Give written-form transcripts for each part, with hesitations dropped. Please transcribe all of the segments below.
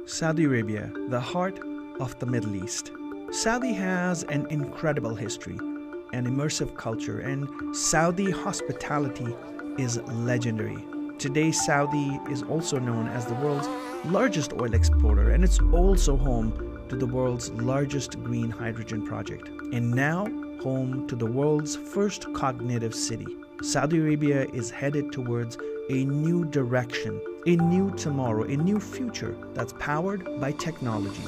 Saudi Arabia, the heart of the Middle East. Saudi has an incredible history, an immersive culture, and Saudi hospitality is legendary. Today, Saudi is also known as the world's largest oil exporter, and it's also home to the world's largest green hydrogen project, and now home to the world's first cognitive city. Saudi Arabia is headed towards a new direction, a new tomorrow, a new future that's powered by technology.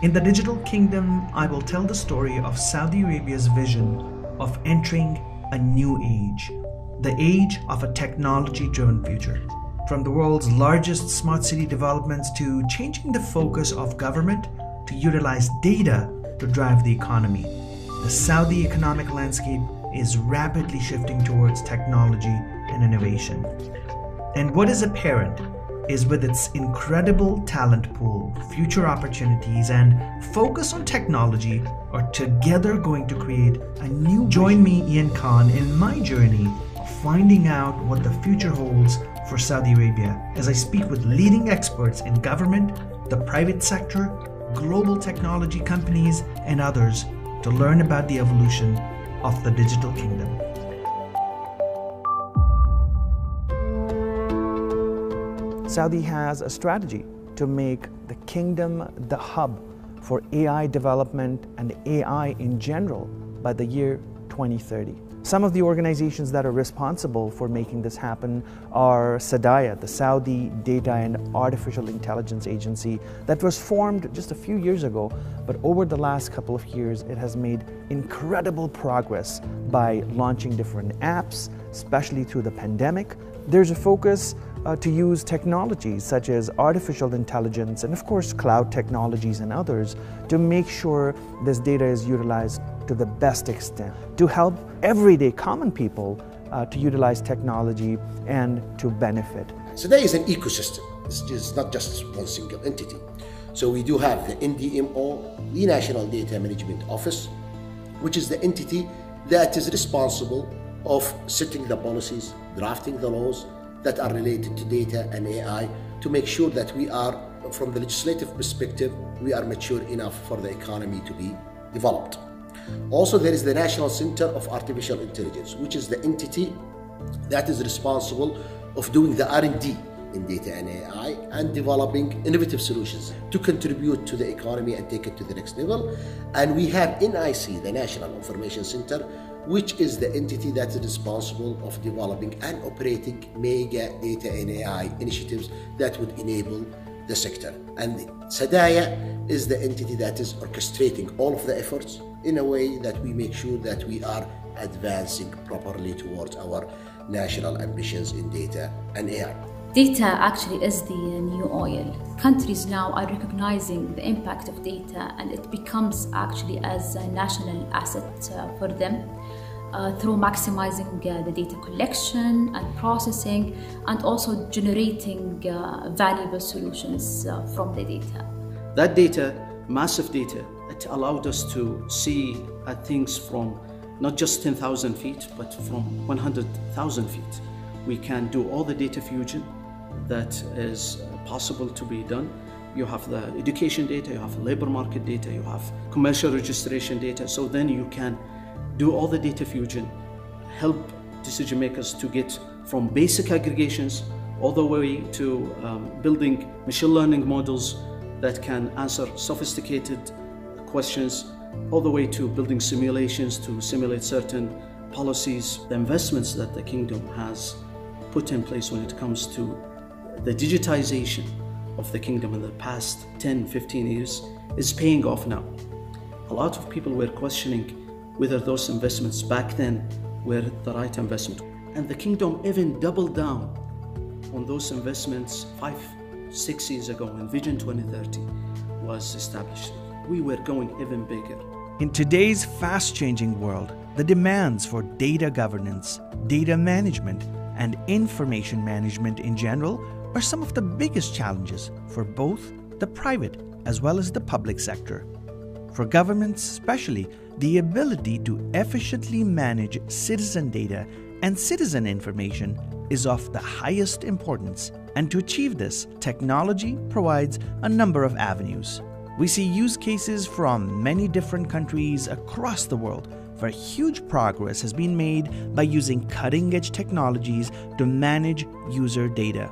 In the Digital Kingdom, I will tell the story of Saudi Arabia's vision of entering a new age, the age of a technology-driven future. From the world's largest smart city developments to changing the focus of government to utilize data to drive the economy, the Saudi economic landscape is rapidly shifting towards technology and innovation. And what is apparent is with its incredible talent pool, future opportunities, and focus on technology are together going to create a new. Join me, Ian Khan, in my journey of finding out what the future holds for Saudi Arabia as I speak with leading experts in government, the private sector, global technology companies, and others to learn about the evolution of the digital kingdom. Saudi has a strategy to make the kingdom the hub for AI development and AI in general by the year 2030. Some of the organizations that are responsible for making this happen are SDAIA, the Saudi Data and Artificial Intelligence Agency, that was formed just a few years ago, but over the last couple of years it has made incredible progress by launching different apps, especially through the pandemic. There's a focus to use technologies such as artificial intelligence and of course cloud technologies and others to make sure this data is utilized to the best extent, to help everyday common people to utilize technology and to benefit. So there is an ecosystem. It's not just one single entity. So we do have the NDMO, the National Data Management Office, which is the entity that is responsible of setting the policies, drafting the laws that are related to data and AI to make sure that we are, from the legislative perspective, we are mature enough for the economy to be developed. Also, there is the National Center of Artificial Intelligence, which is the entity that is responsible of doing the R&D in data and AI and developing innovative solutions to contribute to the economy and take it to the next level. And we have NIC, the National Information Center, which is the entity that is responsible of developing and operating mega data and AI initiatives that would enable the sector. And SDAIA is the entity that is orchestrating all of the efforts in a way that we make sure that we are advancing properly towards our national ambitions in data and AI. Data actually is the new oil. Countries now are recognizing the impact of data, and it becomes actually as a national asset for them through maximizing the data collection and processing and also generating valuable solutions from the data. That data, massive data, it allowed us to see things from not just 10,000 feet, but from 100,000 feet. We can do all the data fusion that is possible to be done. You have the education data, you have labor market data, you have commercial registration data. So then you can do all the data fusion, help decision makers to get from basic aggregations all the way to building machine learning models that can answer sophisticated questions, all the way to building simulations to simulate certain policies. The investments that the kingdom has put in place when it comes to the digitization of the kingdom in the past 10, 15 years is paying off now. A lot of people were questioning whether those investments back then were the right investment. And the kingdom even doubled down on those investments 5, 6 years ago when Vision 2030 was established. We were going even bigger. In today's fast-changing world, the demands for data governance, data management, and information management in general are some of the biggest challenges for both the private as well as the public sector. For governments especially, the ability to efficiently manage citizen data and citizen information is of the highest importance And to achieve this, technology provides a number of avenues. We see use cases from many different countries across the world where huge progress has been made by using cutting-edge technologies to manage user data.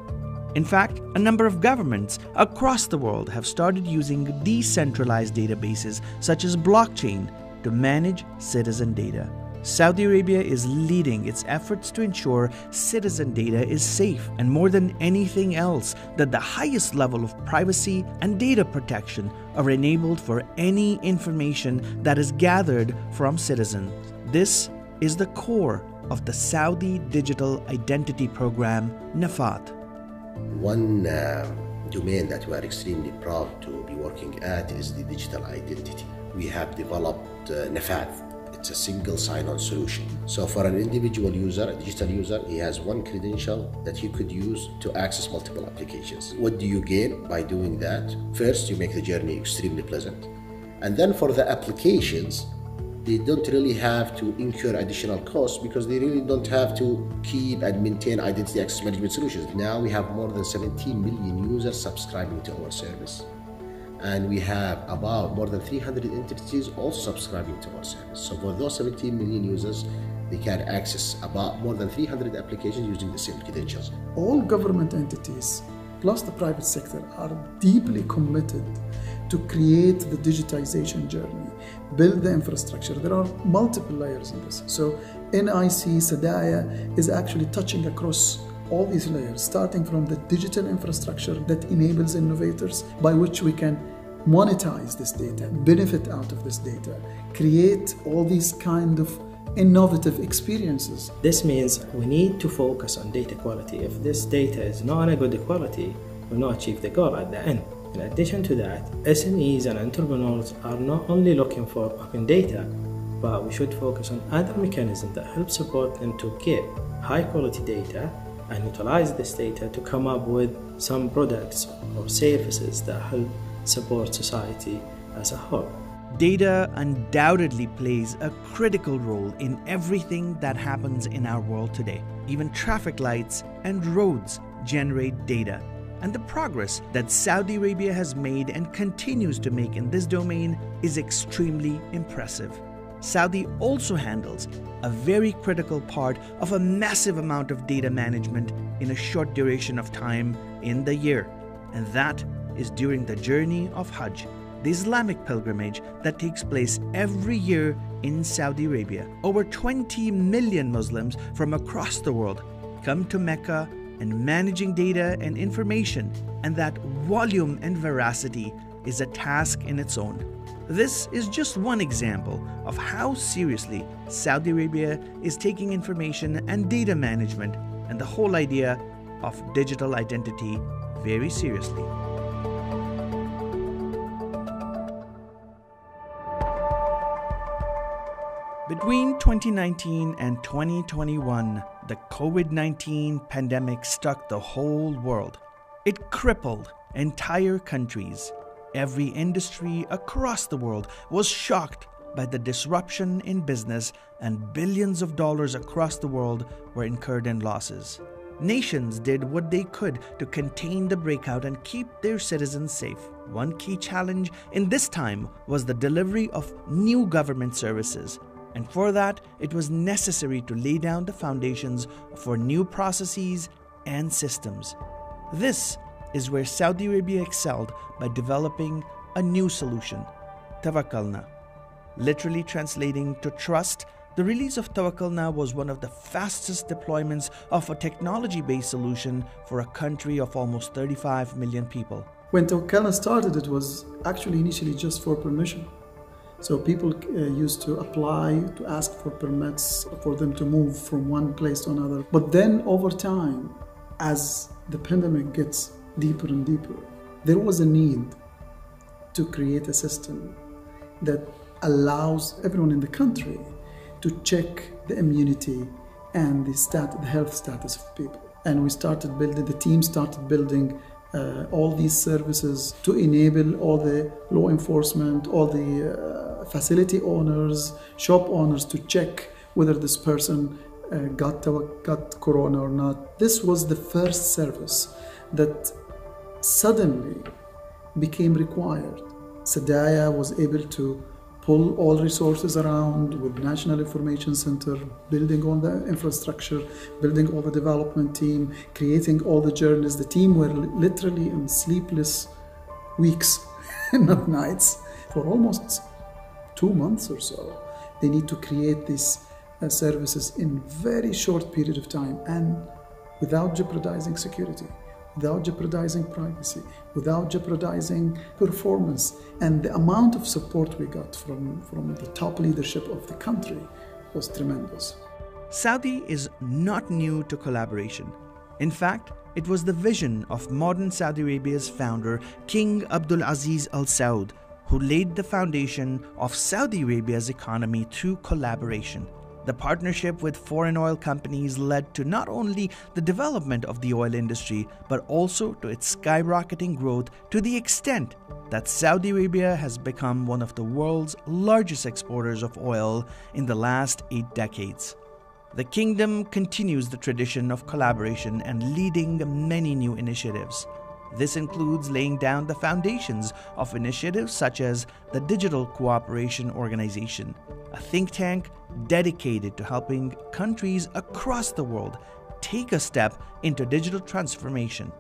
In fact, a number of governments across the world have started using decentralized databases such as blockchain to manage citizen data. Saudi Arabia is leading its efforts to ensure citizen data is safe, and more than anything else, that the highest level of privacy and data protection are enabled for any information that is gathered from citizens. This is the core of the Saudi Digital Identity Program, NAFAT. One domain that we are extremely proud to be working at is the digital identity. We have developed NAFAT. It's a single sign-on solution. So for an individual user, a digital user, he has one credential that he could use to access multiple applications. What do you gain by doing that? First, you make the journey extremely pleasant. And then for the applications, they don't really have to incur additional costs because they really don't have to keep and maintain identity access management solutions. Now we have more than 17 million users subscribing to our service. And we have about more than 300 entities also subscribing to our service. So for those 17 million users, they can access about more than 300 applications using the same credentials. All government entities, plus the private sector, are deeply committed to create the digitization journey, build the infrastructure. There are multiple layers in this. So NIC, Sadaya is actually touching across all these layers, starting from the digital infrastructure that enables innovators by which we can monetize this data, benefit out of this data, create all these kind of innovative experiences. This means we need to focus on data quality. If this data is not a good quality, we'll not achieve the goal at the end. In addition to that, SMEs and entrepreneurs are not only looking for open data, but we should focus on other mechanisms that help support them to get high quality data and utilize this data to come up with some products or services that help support society as a whole. Data undoubtedly plays a critical role in everything that happens in our world today. Even traffic lights and roads generate data. And the progress that Saudi Arabia has made and continues to make in this domain is extremely impressive. Saudi also handles a very critical part of a massive amount of data management in a short duration of time in the year, and that is during the journey of Hajj, the Islamic pilgrimage that takes place every year in Saudi Arabia. Over 20 million Muslims from across the world come to Mecca, and managing data and information and that volume and veracity is a task in its own. This is just one example of how seriously Saudi Arabia is taking information and data management and the whole idea of digital identity very seriously. Between 2019 and 2021, the COVID-19 pandemic struck the whole world. It crippled entire countries. Every industry across the world was shocked by the disruption in business, and billions of dollars across the world were incurred in losses. Nations did what they could to contain the breakout and keep their citizens safe. One key challenge in this time was the delivery of new government services. And for that, it was necessary to lay down the foundations for new processes and systems. This is where Saudi Arabia excelled by developing a new solution, Tawakkalna. Literally translating to trust, the release of Tawakkalna was one of the fastest deployments of a technology-based solution for a country of almost 35 million people. When Tawakkalna started, it was actually initially just for permission. So people used to apply to ask for permits for them to move from one place to another. But then over time, as the pandemic gets deeper and deeper, there was a need to create a system that allows everyone in the country to check the immunity and the health status of people. And the team started building all these services to enable all the law enforcement, all the facility owners, shop owners to check whether this person got corona or not. This was the first service that suddenly became required. Sadaya was able to pull all resources around with National Information Center, building all the infrastructure, building all the development team, creating all the journals. The team were literally in sleepless weeks, not nights, for almost 2 months or so. They need to create these services in very short period of time and without jeopardizing security, without jeopardizing privacy, without jeopardizing performance. And the amount of support we got from the top leadership of the country was tremendous. Saudi is not new to collaboration. In fact, it was the vision of modern Saudi Arabia's founder, King Abdul Aziz Al Saud, who laid the foundation of Saudi Arabia's economy through collaboration. The partnership with foreign oil companies led to not only the development of the oil industry, but also to its skyrocketing growth to the extent that Saudi Arabia has become one of the world's largest exporters of oil in the last 8 decades. The kingdom continues the tradition of collaboration and leading many new initiatives. This includes laying down the foundations of initiatives such as the Digital Cooperation Organization, a think tank dedicated to helping countries across the world take a step into digital transformation,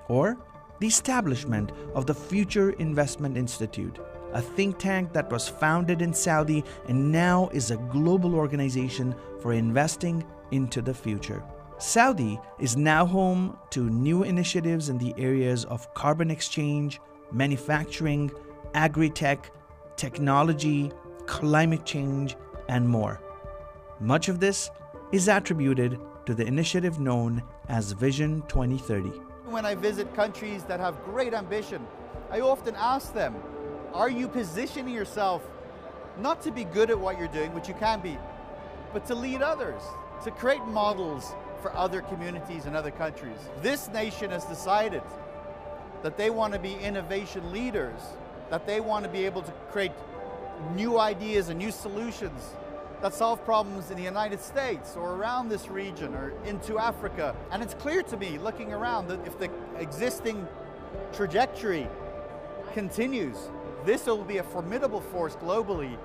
or the establishment of the Future Investment Institute, a think tank that was founded in Saudi and now is a global organization for investing into the future. Saudi is now home to new initiatives in the areas of carbon exchange, manufacturing, agri-tech, technology, climate change, and more. Much of this is attributed to the initiative known as Vision 2030. When I visit countries that have great ambition, I often ask them, are you positioning yourself not to be good at what you're doing, which you can be, but to lead others, to create models for other communities and other countries? This nation has decided that they want to be innovation leaders, that they want to be able to create new ideas and new solutions that solve problems in the United States or around this region or into Africa. And it's clear to me, looking around, that if the existing trajectory continues, this will be a formidable force globally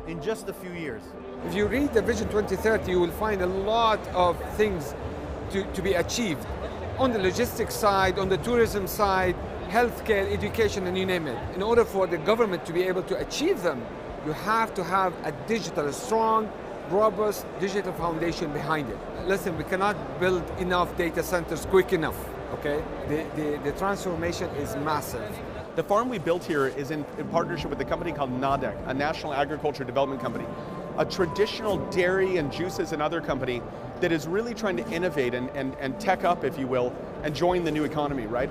in just a few years. If you read the Vision 2030, you will find a lot of things to be achieved. On the logistics side, on the tourism side, healthcare, education, and you name it. In order for the government to be able to achieve them, you have to have a strong, robust digital foundation behind it. Listen, we cannot build enough data centers quick enough, okay? The transformation is massive. The farm we built here is in partnership with a company called NADEC, a National Agriculture Development Company, a traditional dairy and juices and other company that is really trying to innovate and tech up, if you will, and join the new economy, right?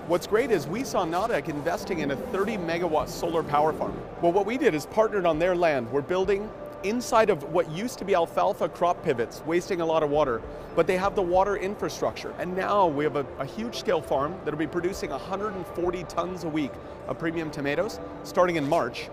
What's great is we saw NADEC investing in a 30 megawatt solar power farm. Well, what we did is partnered on their land. We're building inside of what used to be alfalfa crop pivots, wasting a lot of water, but they have the water infrastructure. And now we have a huge scale farm that'll be producing 140 tons a week of premium tomatoes starting in March.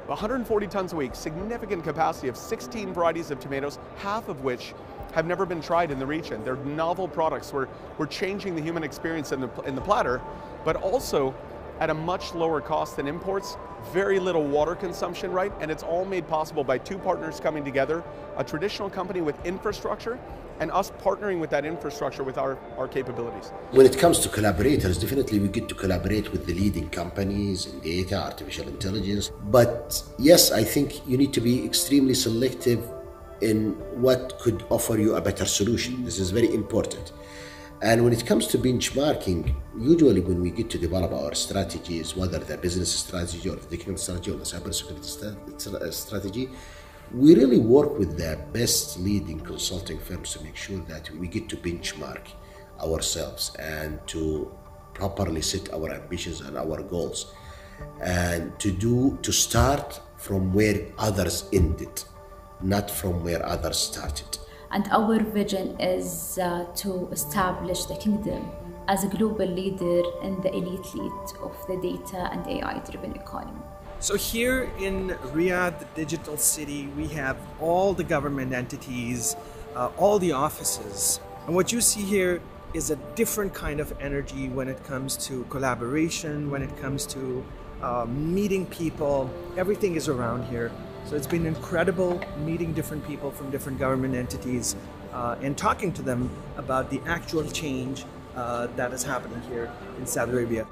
140 tons a week, significant capacity of 16 varieties of tomatoes, half of which have never been tried in the region. They're novel products. We're changing the human experience in the platter, but also at a much lower cost than imports, very little water consumption, right? And it's all made possible by two partners coming together, a traditional company with infrastructure, and us partnering with that infrastructure with our capabilities. When it comes to collaborators, definitely we get to collaborate with the leading companies in data, artificial intelligence. But yes, I think you need to be extremely selective in what could offer you a better solution. This is very important. And when it comes to benchmarking, usually when we get to develop our strategies, whether the business strategy or the technical strategy or the cybersecurity strategy, we really work with the best leading consulting firms to make sure that we get to benchmark ourselves and to properly set our ambitions and our goals, and to start from where others ended, not from where others started. And our vision is to establish the kingdom as a global leader in the elite lead of the data and AI-driven economy. So here in Riyadh, the digital city, we have all the government entities, all the offices. And what you see here is a different kind of energy when it comes to collaboration, when it comes to meeting people. Everything is around here. So it's been incredible meeting different people from different government entities and talking to them about the actual change that is happening here in Saudi Arabia.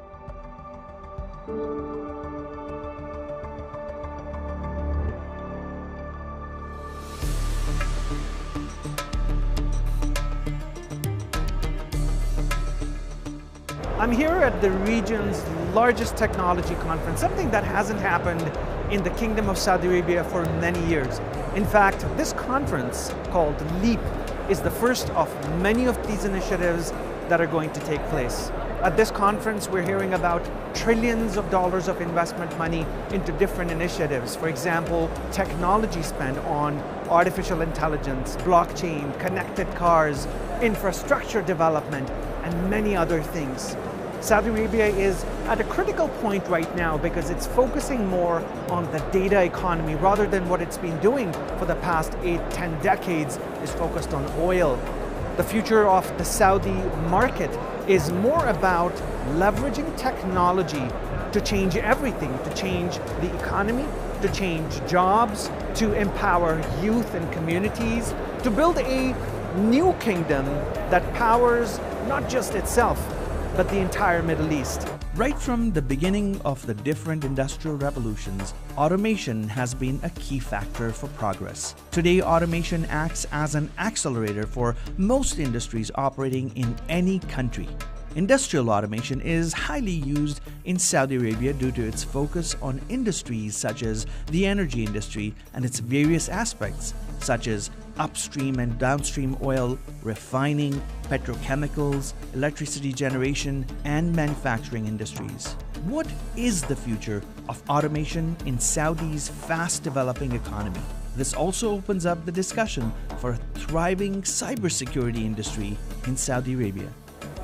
I'm here at the region's largest technology conference, something that hasn't happened in the Kingdom of Saudi Arabia for many years. In fact, this conference called LEAP is the first of many of these initiatives that are going to take place. At this conference, we're hearing about trillions of dollars of investment money into different initiatives. For example, technology spent on artificial intelligence, blockchain, connected cars, infrastructure development, and many other things. Saudi Arabia is at a critical point right now because it's focusing more on the data economy rather than what it's been doing for the past 8-10 decades is focused on oil. The future of the Saudi market is more about leveraging technology to change everything, to change the economy, to change jobs, to empower youth and communities, to build a new kingdom that powers not just itself, but the entire Middle East. Right from the beginning of the different industrial revolutions, automation has been a key factor for progress. Today, automation acts as an accelerator for most industries operating in any country. Industrial automation is highly used in Saudi Arabia due to its focus on industries such as the energy industry and its various aspects, such as upstream and downstream oil, refining, petrochemicals, electricity generation, and manufacturing industries. What is the future of automation in Saudi's fast-developing economy? This also opens up the discussion for a thriving cybersecurity industry in Saudi Arabia.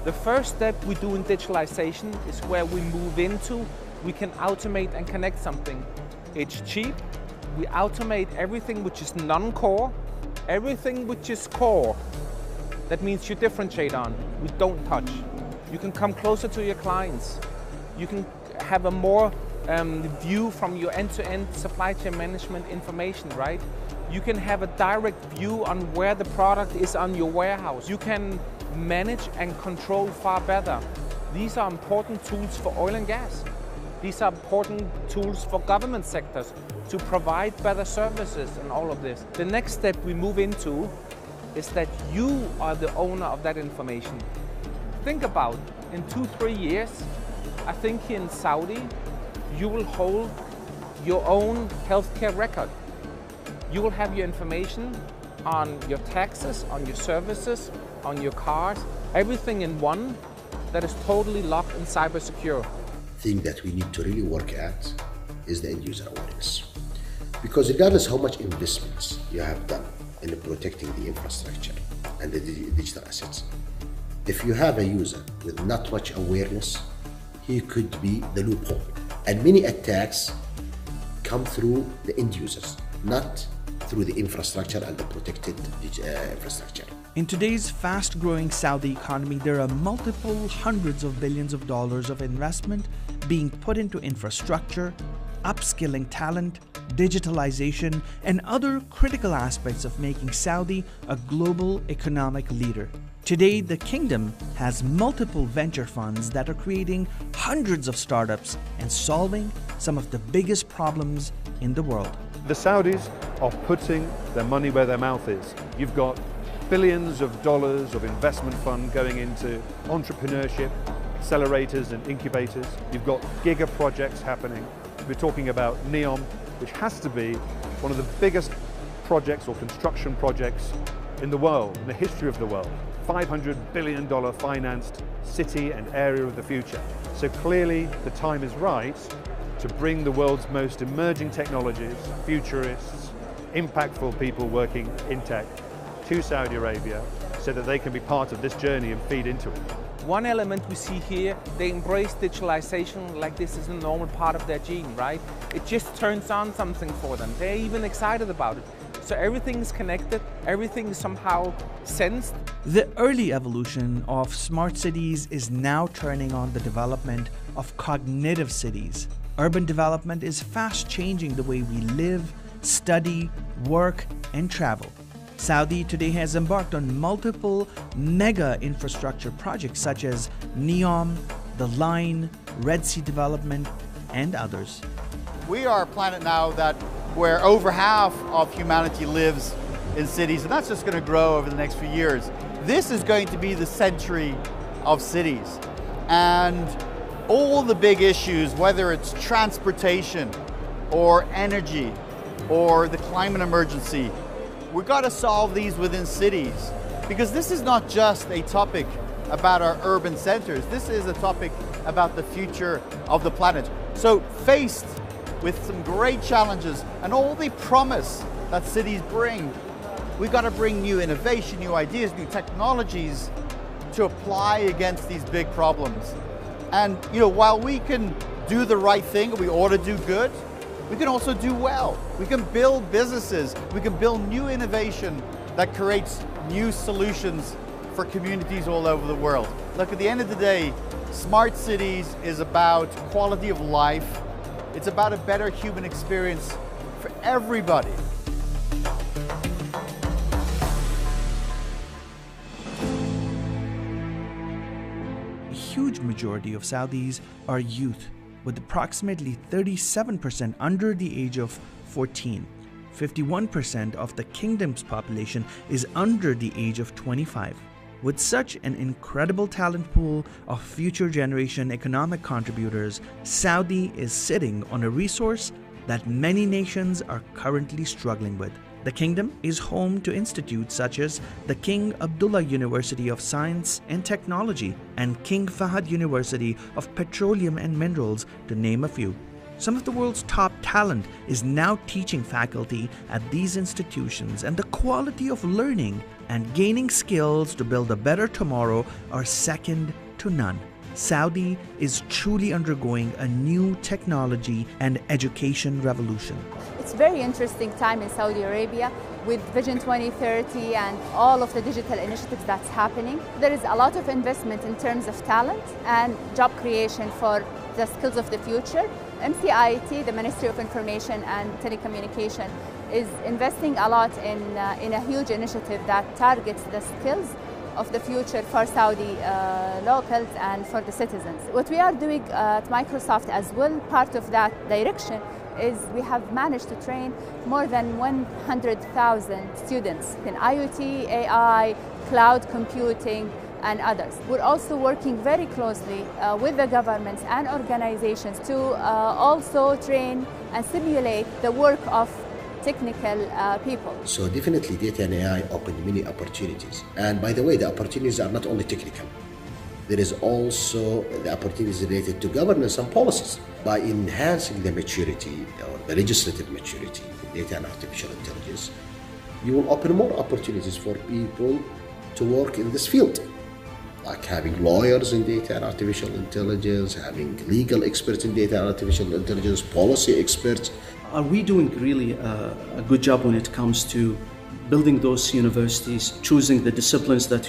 The first step we do in digitalization is where we move into, we can automate and connect something. It's cheap, we automate everything which is non-core, everything which is core. That means you differentiate on, we don't touch. You can come closer to your clients. You can have a more view from your end-to-end supply chain management information, right? You can have a direct view on where the product is on your warehouse. You can manage and control far better. These are important tools for oil and gas. These are important tools for government sectors to provide better services and all of this. The next step we move into is that you are the owner of that information. Think about, in 2-3 years, I think in Saudi, you will hold your own healthcare record. You will have your information on your taxes, on your services, on your cars, everything in one that is totally locked and cyber secure. The thing that we need to really work at is the end user awareness. Because regardless how much investments you have done in protecting the infrastructure and the digital assets, if you have a user with not much awareness, he could be the loophole. And many attacks come through the end users, not through the infrastructure and the protected infrastructure. In today's fast-growing Saudi economy, there are multiple hundreds of billions of dollars of investment being put into infrastructure, upskilling talent, digitalization, and other critical aspects of making Saudi a global economic leader. Today, the kingdom has multiple venture funds that are creating hundreds of startups and solving some of the biggest problems in the world. The Saudis are putting their money where their mouth is. You've got billions of dollars of investment fund going into entrepreneurship, accelerators and incubators. You've got giga projects happening. We're talking about NEOM, which has to be one of the biggest projects or construction projects in the world, in the history of the world. $500 billion financed city and area of the future. So clearly the time is right to bring the world's most emerging technologies, futurists, impactful people working in tech to Saudi Arabia so that they can be part of this journey and feed into it. One element we see here, they embrace digitalization like this is a normal part of their gene, right? It just turns on something for them. They're even excited about it. So everything is connected, everything is somehow sensed. The early evolution of smart cities is now turning on the development of cognitive cities. Urban development is fast changing the way we live, study, work, and travel. Saudi today has embarked on multiple mega infrastructure projects such as NEOM, The Line, Red Sea Development, and others. We are a planet now where over half of humanity lives in cities, and that's just going to grow over the next few years. This is going to be the century of cities. And all the big issues, whether it's transportation or energy or the climate emergency, we've got to solve these within cities, because this is not just a topic about our urban centers. This is a topic about the future of the planet. So faced with some great challenges and all the promise that cities bring, we've got to bring new innovation, new ideas, new technologies to apply against these big problems. And while we can do the right thing, we ought to do good, we can also do well. We can build businesses, we can build new innovation that creates new solutions for communities all over the world. Look, at the end of the day, smart cities is about quality of life. It's about a better human experience for everybody. A huge majority of Saudis are youth, with approximately 37% under the age of 14. 51% of the kingdom's population is under the age of 25. With such an incredible talent pool of future generation economic contributors, Saudi is sitting on a resource that many nations are currently struggling with. The kingdom is home to institutes such as the King Abdullah University of Science and Technology and King Fahd University of Petroleum and Minerals, to name a few. Some of the world's top talent is now teaching faculty at these institutions, and the quality of learning and gaining skills to build a better tomorrow are second to none. Saudi is truly undergoing a new technology and education revolution. It's a very interesting time in Saudi Arabia with Vision 2030 and all of the digital initiatives that's happening. There is a lot of investment in terms of talent and job creation for the skills of the future. MCIT, the Ministry of Information and Telecommunication, is investing a lot in a huge initiative that targets the skills of the future for Saudi locals and for the citizens. What we are doing at Microsoft as well, part of that direction, is we have managed to train more than 100,000 students in IoT, AI, cloud computing, and others. We're also working very closely with the governments and organizations to also train and simulate the work of technical people. So definitely data and AI open many opportunities. And by the way, the opportunities are not only technical. There is also the opportunities related to governance and policies. By enhancing the maturity or the legislative maturity in data and artificial intelligence, you will open more opportunities for people to work in this field, like having lawyers in data and artificial intelligence, having legal experts in data and artificial intelligence, policy experts. Are we doing really a good job when it comes to building those universities, choosing the disciplines that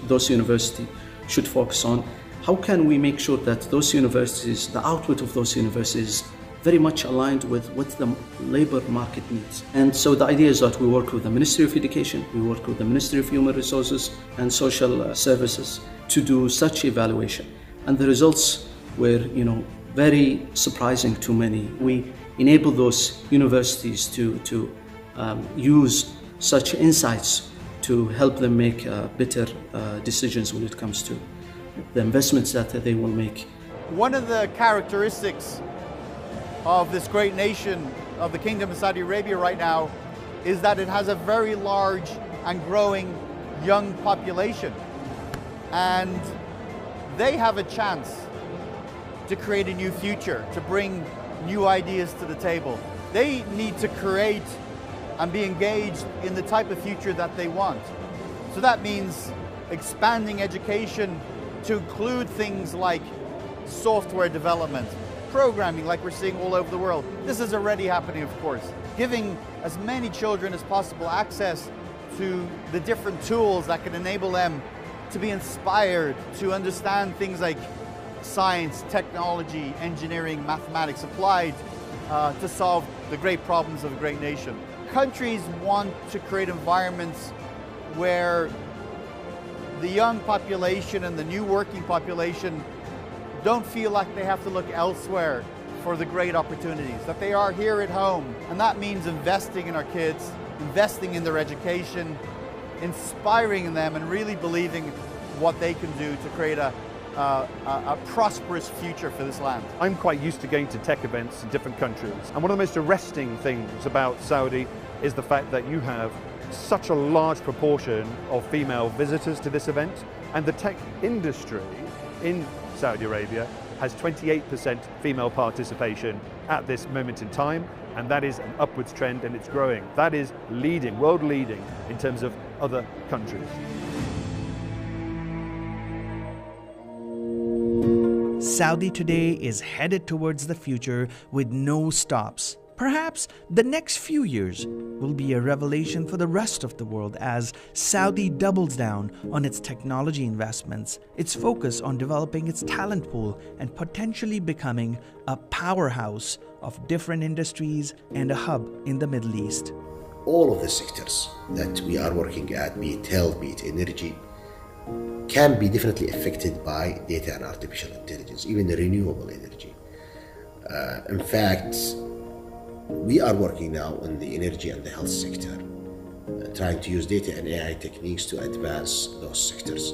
those universities should focus on? How can we make sure that those universities, the output of those universities, very much aligned with what the labor market needs? And so the idea is that we work with the Ministry of Education, we work with the Ministry of Human Resources and Social Services to do such evaluation. And the results were, very surprising to many. We enable those universities to use such insights to help them make better decisions when it comes to the investments that they will make. One of the characteristics of this great nation of the Kingdom of Saudi Arabia right now is that it has a very large and growing young population. And they have a chance to create a new future, to bring new ideas to the table. They need to create and be engaged in the type of future that they want. So that means expanding education to include things like software development, programming like we're seeing all over the world. This is already happening, of course. Giving as many children as possible access to the different tools that can enable them to be inspired, to understand things like science, technology, engineering, mathematics applied to solve the great problems of a great nation. Countries want to create environments where the young population and the new working population don't feel like they have to look elsewhere for the great opportunities, that they are here at home. And that means investing in our kids, investing in their education, inspiring them and really believing what they can do to create a prosperous future for this land. I'm quite used to going to tech events in different countries, and one of the most arresting things about Saudi is the fact that you have such a large proportion of female visitors to this event, and the tech industry in Saudi Arabia has 28% female participation at this moment in time, and that is an upwards trend, and it's growing. That is leading, world leading in terms of other countries. Saudi today is headed towards the future with no stops. Perhaps the next few years will be a revelation for the rest of the world as Saudi doubles down on its technology investments, its focus on developing its talent pool, and potentially becoming a powerhouse of different industries and a hub in the Middle East. All of the sectors that we are working at, be it health, be it energy, can be definitely affected by data and artificial intelligence, even the renewable energy. In fact, we are working now on the energy and the health sector, trying to use data and AI techniques to advance those sectors.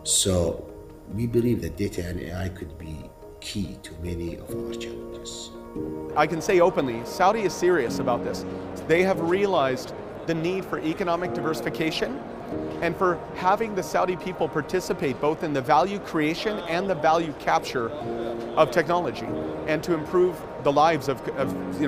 So we believe that data and AI could be key to many of our challenges. I can say openly, Saudi is serious about this. They have realized the need for economic diversification and for having the Saudi people participate both in the value creation and the value capture of technology, and to improve the lives of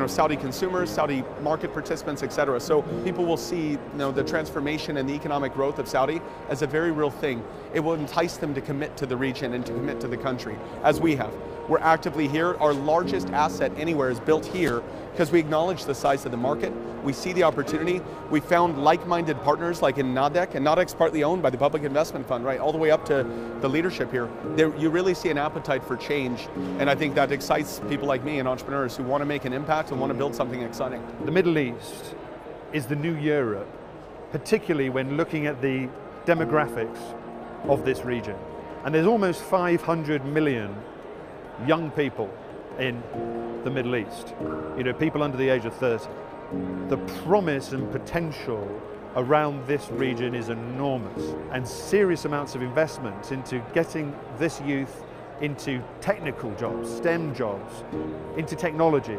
Saudi consumers, Saudi market participants, etc. So people will see the transformation and the economic growth of Saudi as a very real thing. It will entice them to commit to the region and to commit to the country, as we have. We're actively here. Our largest asset anywhere is built here because we acknowledge the size of the market. We see the opportunity. We found like-minded partners like in Nadec, and Nadec's partly owned by the Public Investment Fund, right, all the way up to the leadership here. You really see an appetite for change, and I think that excites people like me and entrepreneurs who want to make an impact and want to build something exciting. The Middle East is the new Europe, particularly when looking at the demographics of this region. And there's almost 500 million young people in the Middle East, people under the age of 30. The promise and potential around this region is enormous, and serious amounts of investment into getting this youth into technical jobs, STEM jobs, into technology.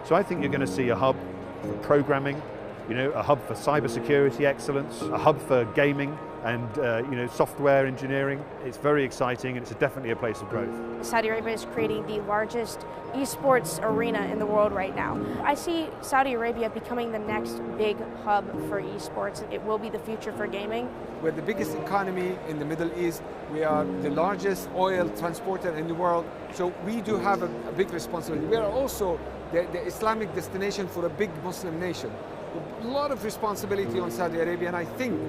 So I think you're going to see a hub for programming, a hub for cybersecurity excellence, a hub for gaming and software engineering. It's very exciting, and it's definitely a place of growth. Saudi Arabia is creating the largest esports arena in the world right now. I see Saudi Arabia becoming the next big hub for esports. It will be the future for gaming. We're the biggest economy in the Middle East. We are the largest oil transporter in the world. So we do have a big responsibility. We are also the Islamic destination for a big Muslim nation. A lot of responsibility on Saudi Arabia, and I think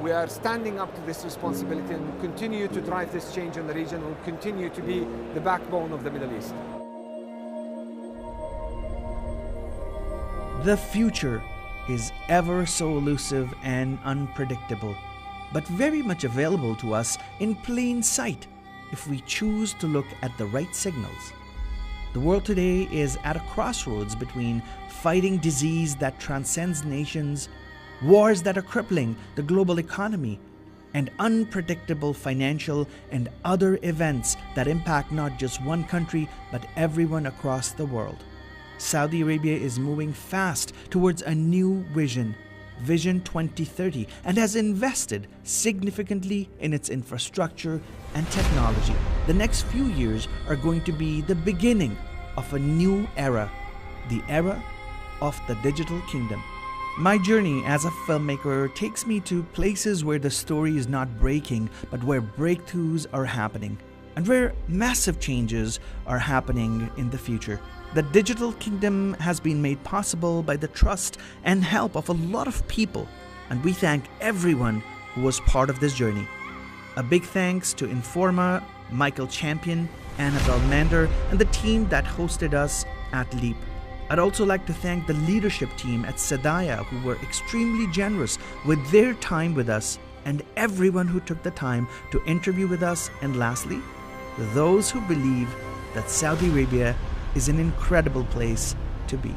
we are standing up to this responsibility and continue to drive this change in the region and continue to be the backbone of the Middle East. The future is ever so elusive and unpredictable, but very much available to us in plain sight if we choose to look at the right signals. The world today is at a crossroads between fighting disease that transcends nations, wars that are crippling the global economy, and unpredictable financial and other events that impact not just one country but everyone across the world. Saudi Arabia is moving fast towards a new vision, Vision 2030, and has invested significantly in its infrastructure and technology. The next few years are going to be the beginning of a new era, the era of the digital kingdom. My journey as a filmmaker takes me to places where the story is not breaking, but where breakthroughs are happening. and where massive changes are happening in the future. The digital kingdom has been made possible by the trust and help of a lot of people, and we thank everyone who was part of this journey. A big thanks to Informa, Michael Champion, Annabelle Mander, and the team that hosted us at Leap. I'd also like to thank the leadership team at Sedaya, who were extremely generous with their time with us, and everyone who took the time to interview with us, and lastly, those who believe that Saudi Arabia is an incredible place to be.